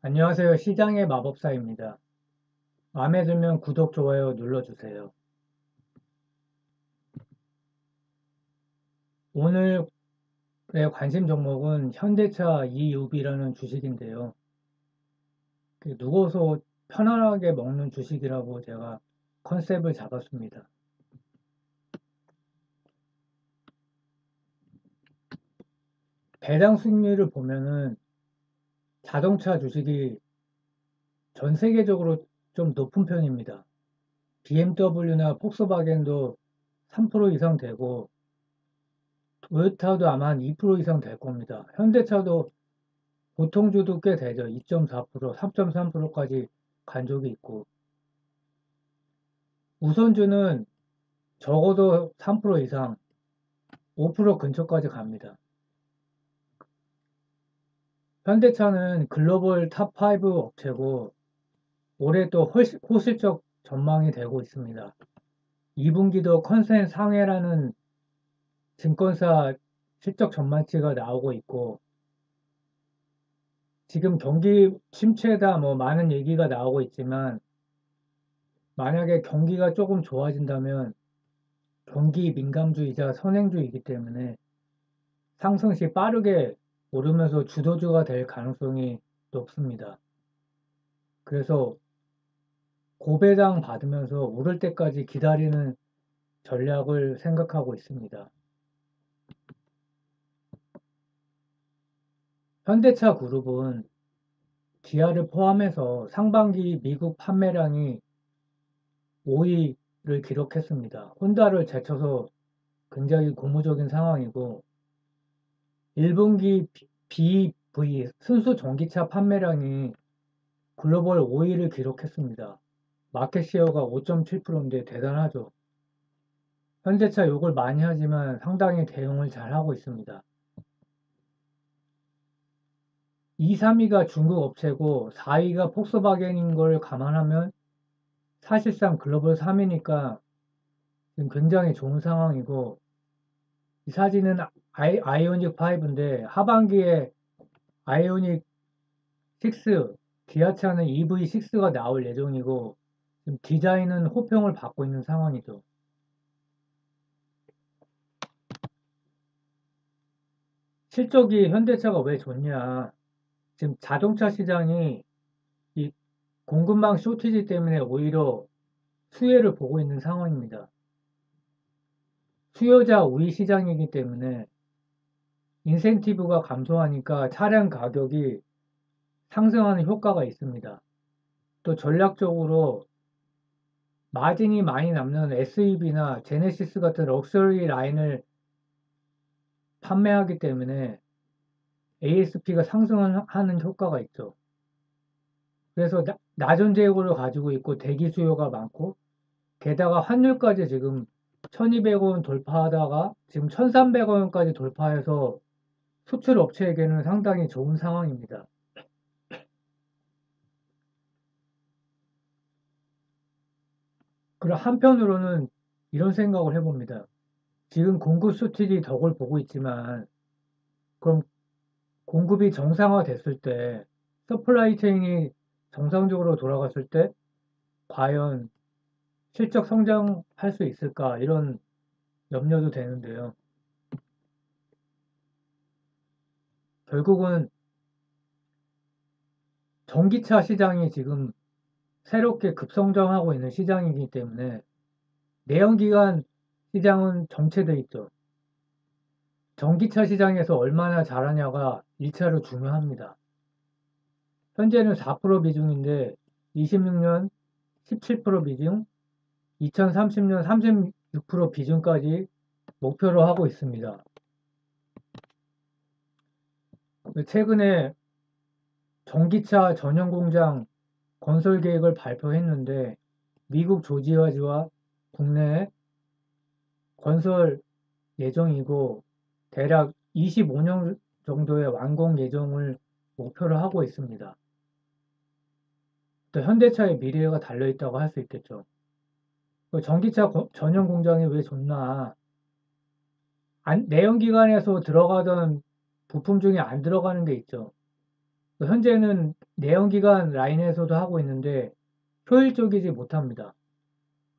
안녕하세요. 시장의 마법사입니다. 마음에 들면 구독, 좋아요 눌러주세요. 오늘의 관심 종목은 현대차 EUV라는 주식인데요. 누워서 편안하게 먹는 주식이라고 제가 컨셉을 잡았습니다. 배당 수익률을 보면은 자동차 주식이 전 세계적으로 좀 높은 편입니다. BMW나 폭스바겐도 3% 이상 되고 토요타도 아마 한 2% 이상 될 겁니다. 현대차도 보통주도 꽤 되죠. 2.4%, 3.3%까지 간 적이 있고. 우선주는 적어도 3% 이상, 5% 근처까지 갑니다. 현대차는 글로벌 탑5 업체고 올해 또 호실적 전망이 되고 있습니다. 2분기도 컨센 상회라는 증권사 실적 전망치가 나오고 있고 지금 경기 침체다 뭐 많은 얘기가 나오고 있지만 만약에 경기가 조금 좋아진다면 경기 민감주이자 선행주이기 때문에 상승시 빠르게 오르면서 주도주가 될 가능성이 높습니다. 그래서 고배당 받으면서 오를 때까지 기다리는 전략을 생각하고 있습니다. 현대차 그룹은 기아를 포함해서 상반기 미국 판매량이 5위를 기록했습니다. 혼다를 제쳐서 굉장히 고무적인 상황이고 1분기 BEV 순수 전기차 판매량이 글로벌 5위를 기록했습니다. 마켓 시어가 5.7%인데 대단하죠. 현대차 욕을 많이 하지만 상당히 대응을 잘 하고 있습니다. 2, 3위가 중국 업체고 4위가 폭스바겐인 걸 감안하면 사실상 글로벌 3위니까 지금 굉장히 좋은 상황이고 이 사진은 아이오닉 5인데 하반기에 아이오닉 6 기아차는 EV6가 나올 예정이고 지금 디자인은 호평을 받고 있는 상황이죠. 실적이 현대차가 왜 좋냐? 지금 자동차 시장이 이 공급망 쇼티지 때문에 오히려 수혜를 보고 있는 상황입니다. 수요자 우위 시장이기 때문에 인센티브가 감소하니까 차량 가격이 상승하는 효과가 있습니다. 또 전략적으로 마진이 많이 남는 SUV나 제네시스 같은 럭셔리 라인을 판매하기 때문에 ASP가 상승하는 효과가 있죠. 그래서 낮은 재고를 가지고 있고 대기 수요가 많고 게다가 환율까지 지금 1200원 돌파하다가 지금 1300원까지 돌파해서 수출 업체에게는 상당히 좋은 상황입니다. 그럼 한편으로는 이런 생각을 해봅니다. 지금 공급 수출이 덕을 보고 있지만 그럼 공급이 정상화됐을 때 서플라이 체인이 정상적으로 돌아갔을 때 과연 실적 성장할 수 있을까 이런 염려도 되는데요. 결국은 전기차 시장이 지금 새롭게 급성장하고 있는 시장이기 때문에 내연기관 시장은 정체돼 있죠. 전기차 시장에서 얼마나 잘하냐가 1차로 중요합니다. 현재는 4% 비중인데 26년 17% 비중, 2030년 36% 비중까지 목표로 하고 있습니다. 최근에 전기차 전용 공장 건설 계획을 발표했는데 미국 조지아주와 국내 건설 예정이고 대략 25년 정도의 완공 예정을 목표로 하고 있습니다. 또 현대차의 미래가 달려있다고 할 수 있겠죠. 전기차 전용 공장이 왜 좋나? 내연기관에서 들어가던 부품 중에 안 들어가는 게 있죠. 현재는 내연기관 라인에서도 하고 있는데 효율적이지 못합니다.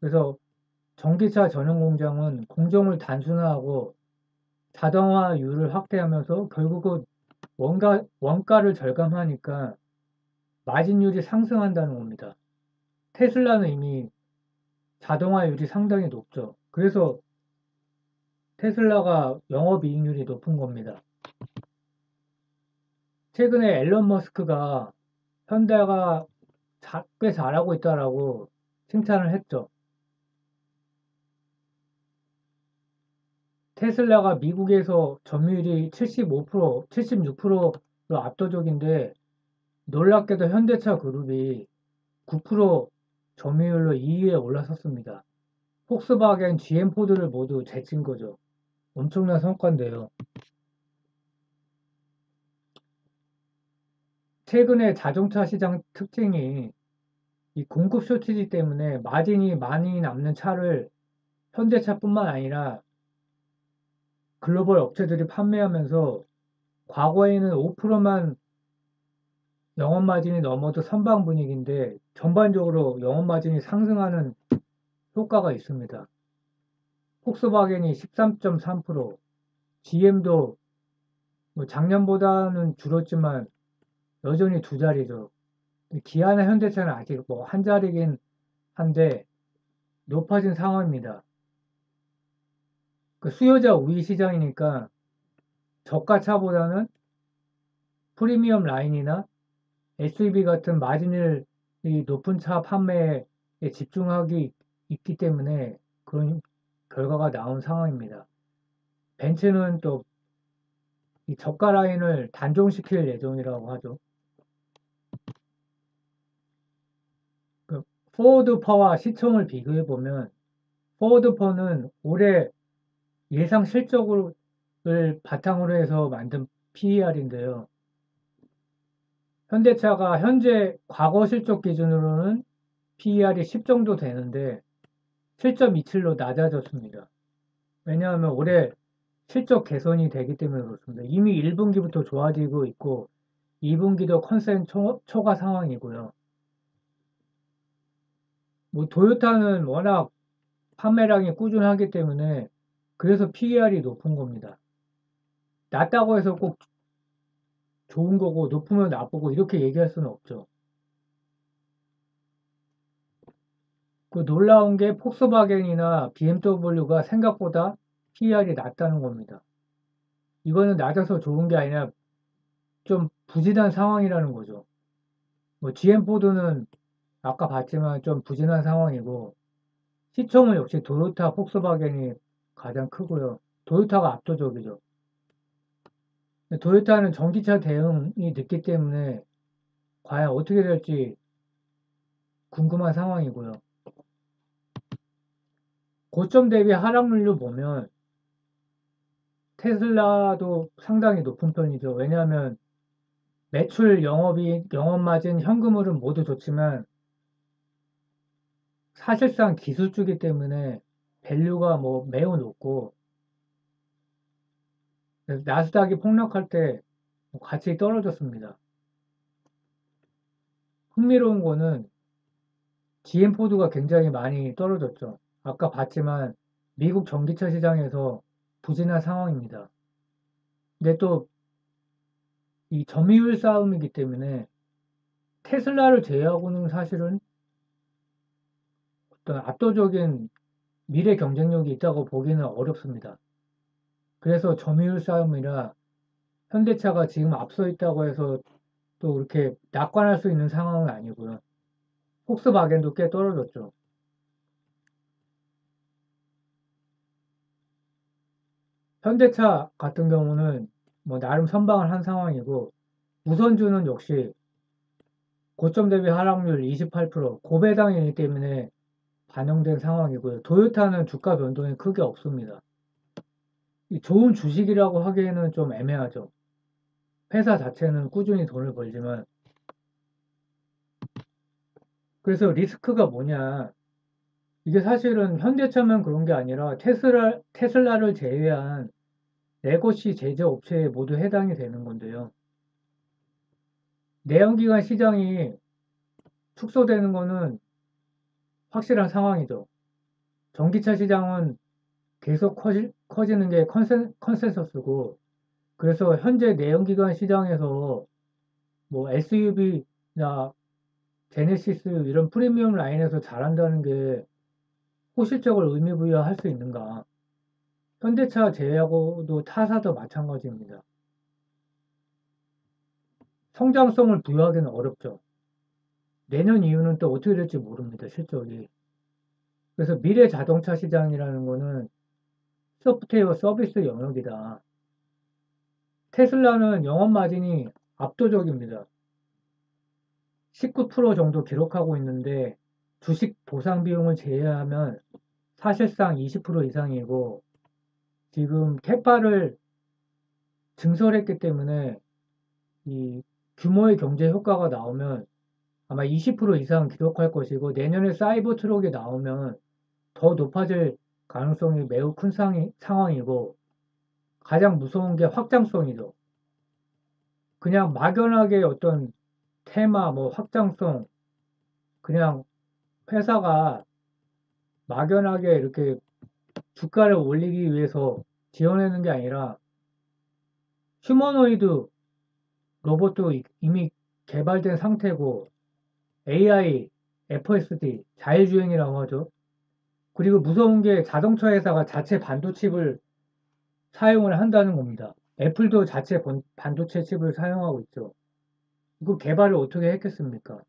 그래서 전기차 전용 공장은 공정을 단순화하고 자동화율을 확대하면서 결국은 원가를 절감하니까 마진율이 상승한다는 겁니다. 테슬라는 이미 자동화율이 상당히 높죠. 그래서 테슬라가 영업이익률이 높은 겁니다. 최근에 앨런 머스크가 현대가 꽤 잘하고 있다라고 칭찬을 했죠. 테슬라가 미국에서 점유율이 75%, 76%로 압도적인데 놀랍게도 현대차 그룹이 9% 점유율로 2위에 올라섰습니다. 폭스바겐, GM, 포드를 모두 제친 거죠. 엄청난 성과인데요. 최근에 자동차 시장 특징이 이 공급 쇼티지 때문에 마진이 많이 남는 차를 현대차뿐만 아니라 글로벌 업체들이 판매하면서 과거에는 5%만 영업 마진이 넘어도 선방 분위기인데 전반적으로 영업 마진이 상승하는 효과가 있습니다. 폭스바겐이 13.3%, GM도 뭐 작년보다는 줄었지만 여전히 두 자리죠. 기아나 현대차는 아직 뭐 한 자리긴 한데 높아진 상황입니다. 그 수요자 우위 시장이니까 저가 차보다는 프리미엄 라인이나 SUV 같은 마진율이 높은 차 판매에 집중하기 있기 때문에 그런 결과가 나온 상황입니다. 벤츠는 또 이 저가 라인을 단종시킬 예정이라고 하죠. 그 포워드퍼와 시총을 비교해 보면 포워드퍼는 올해 예상 실적을 바탕으로 해서 만든 PER인데요. 현대차가 현재 과거 실적 기준으로는 PER이 10 정도 되는데 7.27로 낮아졌습니다. 왜냐하면 올해 실적 개선이 되기 때문에 그렇습니다. 이미 1분기부터 좋아지고 있고 2분기도 컨센 초과 상황이고요. 뭐 도요타는 워낙 판매량이 꾸준하기 때문에 그래서 PER이 높은 겁니다. 낮다고 해서 꼭 좋은 거고 높으면 나쁘고 이렇게 얘기할 수는 없죠. 그 놀라운 게 폭스바겐이나 BMW가 생각보다 PER이 낮다는 겁니다. 이거는 낮아서 좋은 게 아니라 좀 부진한 상황이라는 거죠. 뭐 GM4드는 아까 봤지만 좀 부진한 상황이고 시총은 역시 도요타, 폭스바겐이 가장 크고요. 도요타가 압도적이죠. 도요타는 전기차 대응이 늦기 때문에 과연 어떻게 될지 궁금한 상황이고요. 고점 대비 하락률로 보면 테슬라도 상당히 높은 편이죠. 왜냐하면 매출, 영업이익, 영업마진, 현금흐름 모두 좋지만 사실상 기술주기 때문에 밸류가 뭐 매우 높고 그래서 나스닥이 폭락할 때 가치 떨어졌습니다. 흥미로운 거는 GM포드가 굉장히 많이 떨어졌죠. 아까 봤지만 미국 전기차 시장에서 부진한 상황입니다. 근데 또 이 점유율 싸움이기 때문에 테슬라를 제외하고는 사실은 어떤 압도적인 미래 경쟁력이 있다고 보기는 어렵습니다. 그래서 점유율 싸움이라 현대차가 지금 앞서 있다고 해서 또 이렇게 낙관할 수 있는 상황은 아니고요. 폭스바겐도 꽤 떨어졌죠. 현대차 같은 경우는 뭐 나름 선방을 한 상황이고 우선주는 역시 고점 대비 하락률 28%, 고배당이기 때문에 반영된 상황이고요. 도요타는 주가 변동이 크게 없습니다. 좋은 주식이라고 하기에는 좀 애매하죠. 회사 자체는 꾸준히 돈을 벌지만 그래서 리스크가 뭐냐? 이게 사실은 현대차만 그런 게 아니라 테슬라를 제외한 레거시 제조업체에 모두 해당이 되는 건데요. 내연기관 시장이 축소되는 거는 확실한 상황이죠. 전기차 시장은 계속 커지는 게 컨센서스고, 그래서 현재 내연기관 시장에서 뭐 SUV나 제네시스 이런 프리미엄 라인에서 잘한다는 게 호실적을 의미부여할 수 있는가? 현대차 제외하고도 타사도 마찬가지입니다. 성장성을 부여하기는 어렵죠. 내년 이후는 또 어떻게 될지 모릅니다, 실적이. 그래서 미래 자동차 시장이라는 거는 소프트웨어 서비스 영역이다. 테슬라는 영업 마진이 압도적입니다. 19% 정도 기록하고 있는데 주식 보상 비용을 제외하면 사실상 20% 이상이고, 지금 캐파를 증설했기 때문에 이 규모의 경제 효과가 나오면 아마 20% 이상 기록할 것이고, 내년에 사이버 트럭이 나오면 더 높아질 가능성이 매우 큰 상황이고, 가장 무서운 게 확장성이죠. 그냥 막연하게 어떤 테마, 뭐 확장성, 그냥 회사가 막연하게 이렇게 주가를 올리기 위해서 지어내는 게 아니라 휴머노이드 로봇도 이미 개발된 상태고, AI, FSD, 자율주행이라고 하죠. 그리고 무서운 게 자동차 회사가 자체 반도체를 사용을 한다는 겁니다. 애플도 자체 반도체 칩을 사용하고 있죠. 이거 개발을 어떻게 했겠습니까?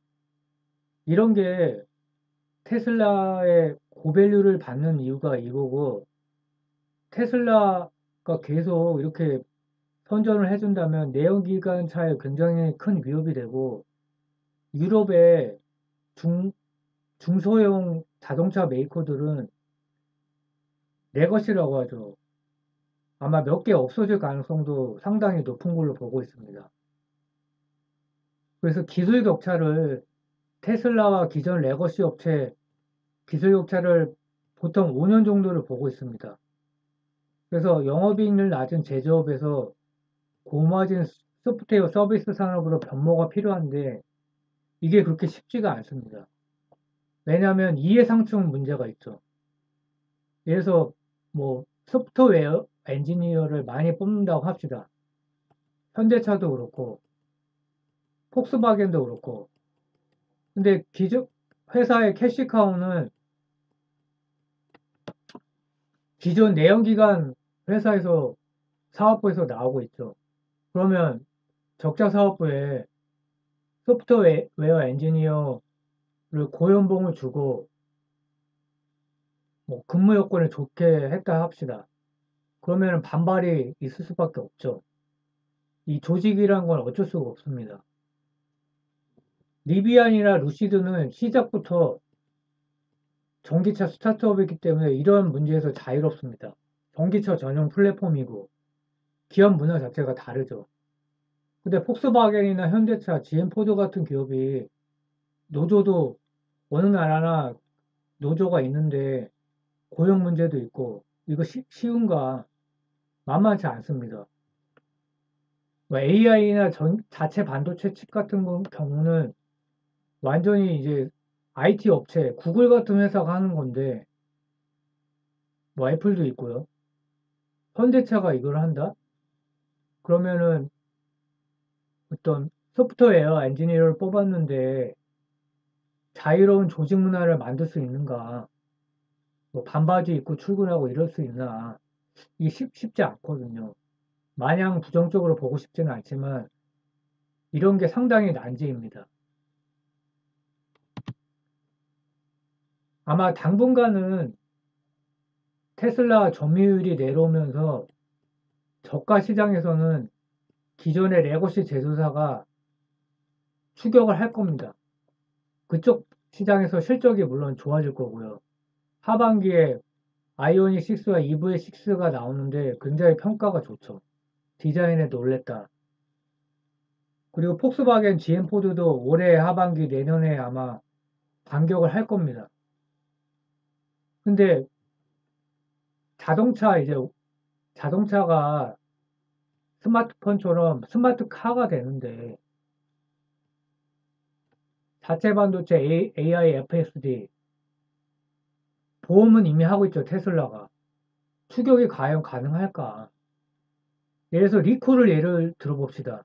이런 게 테슬라의 고밸류를 받는 이유가 이거고, 테슬라가 계속 이렇게 선전을 해준다면 내연기관차에 굉장히 큰 위협이 되고, 유럽의 중소형 자동차 메이커들은 레거시라고 하죠. 아마 몇 개 없어질 가능성도 상당히 높은 걸로 보고 있습니다. 그래서 기술 격차를 테슬라와 기존 레거시 업체 기술 격차를 보통 5년 정도를 보고 있습니다. 그래서 영업이익률 낮은 제조업에서 고마진 소프트웨어 서비스 산업으로 변모가 필요한데 이게 그렇게 쉽지가 않습니다. 왜냐하면 이해상충 문제가 있죠. 그래서 뭐 소프트웨어 엔지니어를 많이 뽑는다고 합시다. 현대차도 그렇고 폭스바겐도 그렇고. 근데 기존 회사의 캐시카우는 기존 내연기관 회사에서 사업부에서 나오고 있죠. 그러면 적자 사업부에 소프트웨어 엔지니어를 고연봉을 주고 뭐 근무 여건을 좋게 했다 합시다. 그러면 반발이 있을 수밖에 없죠. 이 조직이란 건 어쩔 수가 없습니다. 리비안이나 루시드는 시작부터 전기차 스타트업이기 때문에 이런 문제에서 자유롭습니다. 전기차 전용 플랫폼이고 기업 문화 자체가 다르죠. 근데 폭스바겐이나 현대차, GM 포드 같은 기업이 노조도 어느 나라나 노조가 있는데 고용 문제도 있고 이거 쉬운가 만만치 않습니다. AI나 자체 반도체 칩 같은 경우는 완전히 이제 IT 업체, 구글 같은 회사가 하는 건데 뭐 애플도 있고요. 현대차가 이걸 한다? 그러면은 어떤 소프트웨어 엔지니어를 뽑았는데 자유로운 조직 문화를 만들 수 있는가? 뭐 반바지 입고 출근하고 이럴 수 있나? 이게 쉽지 않거든요. 마냥 부정적으로 보고 싶지는 않지만 이런 게 상당히 난제입니다. 아마 당분간은 테슬라 점유율이 내려오면서 저가 시장에서는 기존의 레거시 제조사가 추격을 할 겁니다. 그쪽 시장에서 실적이 물론 좋아질 거고요. 하반기에 아이오닉 6와 EV6가 나오는데 굉장히 평가가 좋죠. 디자인에 놀랬다. 그리고 폭스바겐 GM포드도 올해 하반기 내년에 아마 반격을 할 겁니다. 근데 자동차가 스마트폰처럼 스마트카가 되는데 자체 반도체 AI, FSD 보험은 이미 하고 있죠. 테슬라가. 추격이 과연 가능할까? 예를 들어서 리콜을 예를 들어봅시다.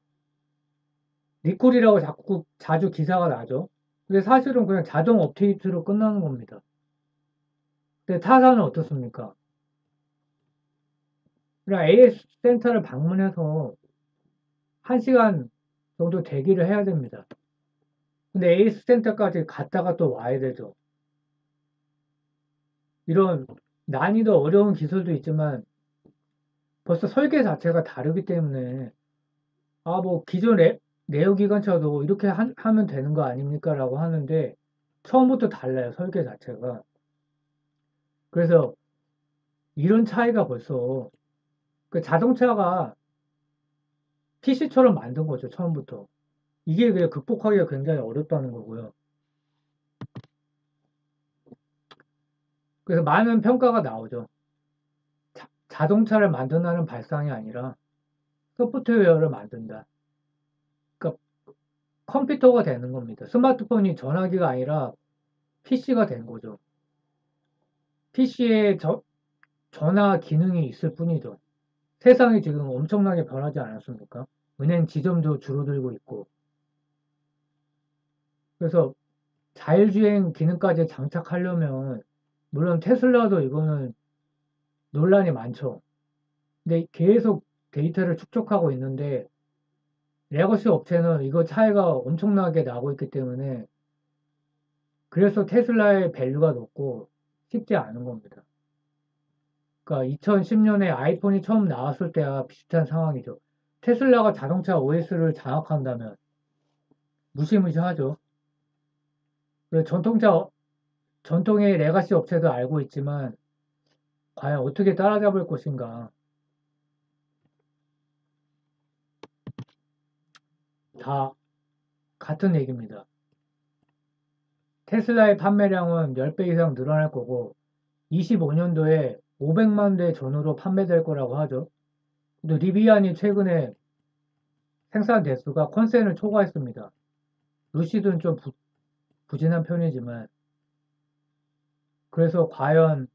리콜이라고 자주 기사가 나죠. 근데 사실은 그냥 자동 업데이트로 끝나는 겁니다. 근데 타사는 어떻습니까? 그냥 AS 센터를 방문해서 1시간 정도 대기를 해야 됩니다. 근데 AS 센터까지 갔다가 또 와야 되죠. 이런 난이도 어려운 기술도 있지만 벌써 설계 자체가 다르기 때문에 뭐 기존 내연기관차도 이렇게 하면 되는 거 아닙니까? 라고 하는데 처음부터 달라요. 설계 자체가. 그래서 이런 차이가 벌써 그 자동차가 PC처럼 만든 거죠. 처음부터. 이게 그냥 극복하기가 굉장히 어렵다는 거고요. 그래서 많은 평가가 나오죠. 자동차를 만든다는 발상이 아니라 소프트웨어를 만든다. 그러니까 컴퓨터가 되는 겁니다. 스마트폰이 전화기가 아니라 PC가 된 거죠. PC에 전화 기능이 있을 뿐이죠. 세상이 지금 엄청나게 변하지 않았습니까? 은행 지점도 줄어들고 있고. 그래서 자율주행 기능까지 장착하려면 물론 테슬라도 이거는 논란이 많죠. 근데 계속 데이터를 축적하고 있는데 레거시 업체는 이거 차이가 엄청나게 나고 있기 때문에 그래서 테슬라의 밸류가 높고 쉽지 않은 겁니다. 그러니까 2010년에 아이폰이 처음 나왔을 때와 비슷한 상황이죠. 테슬라가 자동차 OS를 장악한다면 무시무시하죠. 그리고 전통의 레가시 업체도 알고 있지만 과연 어떻게 따라잡을 것인가. 다 같은 얘기입니다. 테슬라의 판매량은 10배 이상 늘어날 거고 25년도에 500만 대 전후로 판매될 거라고 하죠. 또 리비안이 최근에 생산 대수가 컨센을 초과했습니다. 루시드는 좀 부진한 편이지만 그래서 과연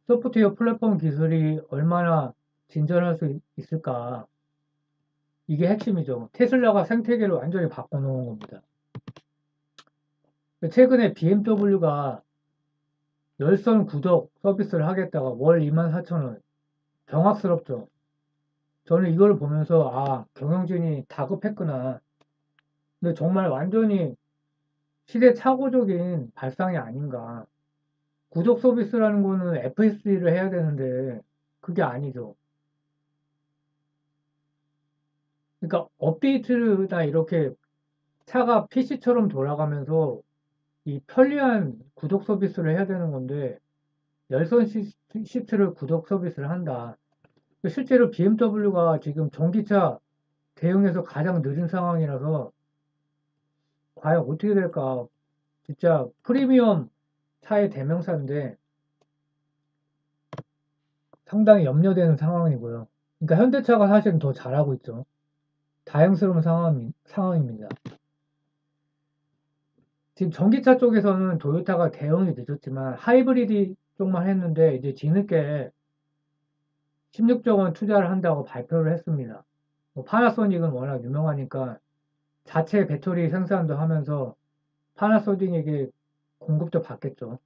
소프트웨어 플랫폼 기술이 얼마나 진전할 수 있을까? 이게 핵심이죠. 테슬라가 생태계를 완전히 바꿔놓은 겁니다. 최근에 BMW가 열선 구독 서비스를 하겠다가 월 24,000원. 경악스럽죠. 저는 이걸 보면서 경영진이 다급했구나. 근데 정말 완전히 시대착오적인 발상이 아닌가. 구독 서비스라는 거는 FSD를 해야 되는데 그게 아니죠. 그러니까 업데이트나 이렇게 차가 PC처럼 돌아가면서 이 편리한 구독 서비스를 해야 되는 건데 열선 시트를 구독 서비스를 한다. 실제로 BMW가 지금 전기차 대응해서 가장 느린 상황이라서 과연 어떻게 될까? 진짜 프리미엄 차의 대명사인데 상당히 염려되는 상황이고요. 그러니까 현대차가 사실은 더 잘하고 있죠. 다행스러운 상황입니다. 지금 전기차 쪽에서는 도요타가 대응이 늦었지만 하이브리드 쪽만 했는데 이제 뒤늦게 16조 원 투자를 한다고 발표를 했습니다. 파나소닉은 워낙 유명하니까 자체 배터리 생산도 하면서 파나소닉에게 공급도 받겠죠.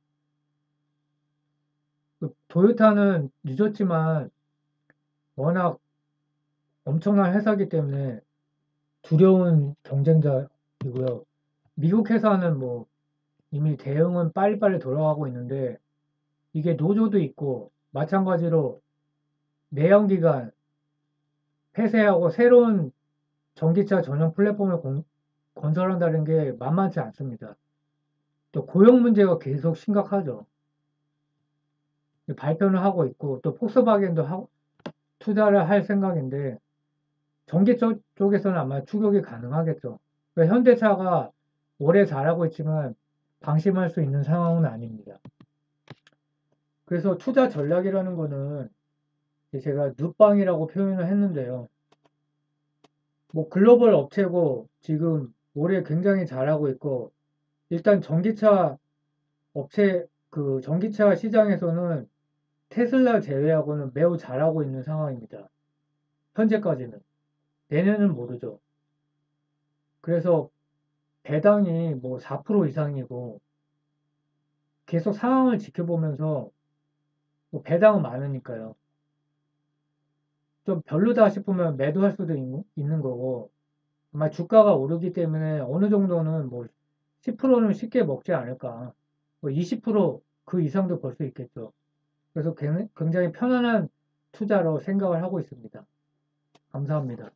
도요타는 늦었지만 워낙 엄청난 회사이기 때문에 두려운 경쟁자이고요. 미국 회사는 뭐 이미 대응은 빨리빨리 돌아가고 있는데 이게 노조도 있고 마찬가지로 내연기관 폐쇄하고 새로운 전기차 전용 플랫폼을 건설한다는 게 만만치 않습니다. 또 고용 문제가 계속 심각하죠. 발표는 하고 있고 또 폭스바겐도 투자를 할 생각인데 전기차 쪽에서는 아마 추격이 가능하겠죠. 그러니까 현대차가 오래 잘하고 있지만 방심할 수 있는 상황은 아닙니다. 그래서 투자 전략이라는 거는 제가 누빵이라고 표현을 했는데요. 뭐 글로벌 업체고 지금 올해 굉장히 잘하고 있고 일단 전기차 업체, 그 전기차 시장에서는 테슬라 제외하고는 매우 잘하고 있는 상황입니다. 현재까지는. 내년은 모르죠. 그래서 배당이 뭐 4% 이상이고 계속 상황을 지켜보면서 뭐 배당은 많으니까요. 좀 별로다 싶으면 매도할 수도 있는 거고 아마 주가가 오르기 때문에 어느 정도는 뭐 10%는 쉽게 먹지 않을까. 뭐 20%그 이상도 벌 수 있겠죠. 그래서 굉장히 편안한 투자로 생각을 하고 있습니다. 감사합니다.